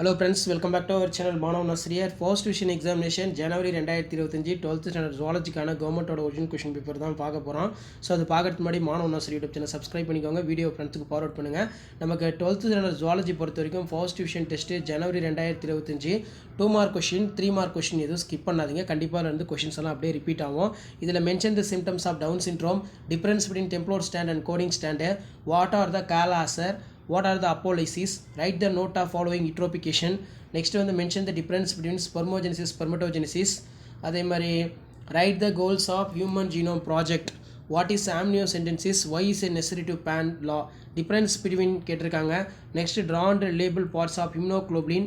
Hello friends, welcome back to our channel Manav Nasriyar. First division examination January 2025 12th standard zoology கான கவர்மெண்டோட original question paper தான் பார்க்க போறோம். So அது பார்க்கிறதுக்கு முன்னாடி Manav nursery YouTube channel subscribe பண்ணிக்கோங்க. வீடியோ ஃப்ரெண்ட்ஸ்க்கு ஃபார்வர்ட் பண்ணுங்க. நமக்கு 12th standard zoology பொறுத்த வரைக்கும் first division test January 2025 2 mark question 3 mark question எதுவும் ஸ்கிப் பண்ணாதீங்க. கண்டிப்பா ரெண்டு क्वेश्चंस எல்லாம் அப்படியே ரிப்பீட் ஆகும். இதுல mention the symptoms of Down syndrome, difference between temporal stand and coding stand, what are the Kala-Azar, what are the apolysis, write the note of following eutrophication. Next வந்து mention the difference between spermogenesis spermatogenesis. அதே மாதிரி write the goals of human genome project, what is amniocentesis, why is it necessary to pan law, difference between கேட்டிருக்காங்க. next draw and label parts of immunoglobulin,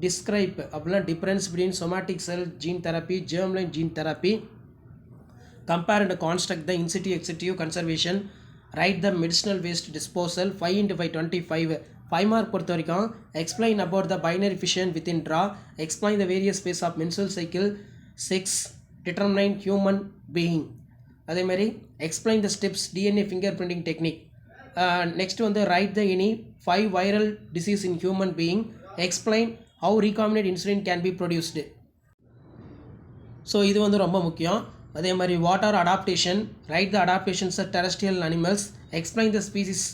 describe அப்படின்னா difference between somatic cell gene therapy, germline gene therapy, compare and construct the in situ ex situ conservation, write the medicinal waste disposal. 5 into 5 25. 5 mark பொறுத்த வரைக்கும் explain about the binary fission within draw, explain the various phase of menstrual cycle, 6 determine human being. அதே மாதிரி explain the steps DNA fingerprinting technique. Next வந்து write the any 5 viral disease in human being, explain how recombinant insulin can be produced. So இது வந்து ரொம்ப முக்கியம். அதே மாதிரி what are adaptation, right the adaptations of terrestrial animals, explain the species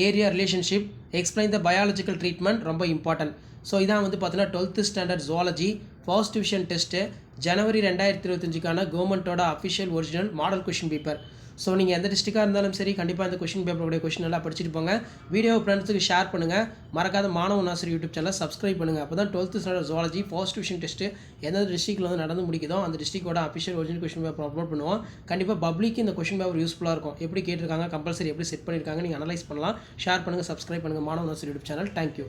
area relationship, explain the biological treatment, ரொம்ப important. So இதான் வந்து பார்த்தீங்கன்னா 12th standard zoology first division test ஜனவரி 2025 கவர்மெண்ட்டோட official original model question paper. So நீங்கள் எந்த டிஸ்ட்ரிக்டாக இருந்தாலும் சரி கண்டிப்பாக இந்த கொஷின் பேப்பருடைய கொஷின் நல்லா படிச்சுட்டு போங்க. வீடியோ ஃப்ரெண்ட்ஸுக்கு ஷேர் பண்ணுங்கள். மறக்காத மாணவ நாசர் யூடியூப் சேனல் சப்ஸ்கிரைப் பண்ணுங்கள். அப்போ தான் 12th standard zoology first division test எந்த டிஸ்ட்ரிக்ட்டில் வந்து நடந்து முடிக்குதோ அந்த டிஸ்ட்ரிக்டோட official original question paper upload பண்ணுவோம். கண்டிப்பாக பப்ளிக் இந்த கொஷின் பேப்பர் யூஸ்ஃபுல்லாக இருக்கும். எப்படி கேட்டிருக்காங்க, கம்பல்சரி எப்படி செட் பண்ணியிருக்காங்க நீங்கள் அனலைஸ் பண்ணலாம். ஷேர் பண்ணுங்கள், சப்ஸ்கிரைப் பண்ணுங்கள் மாணவ நாசர் யூடியூப் சேனல். தேங்க்யூ.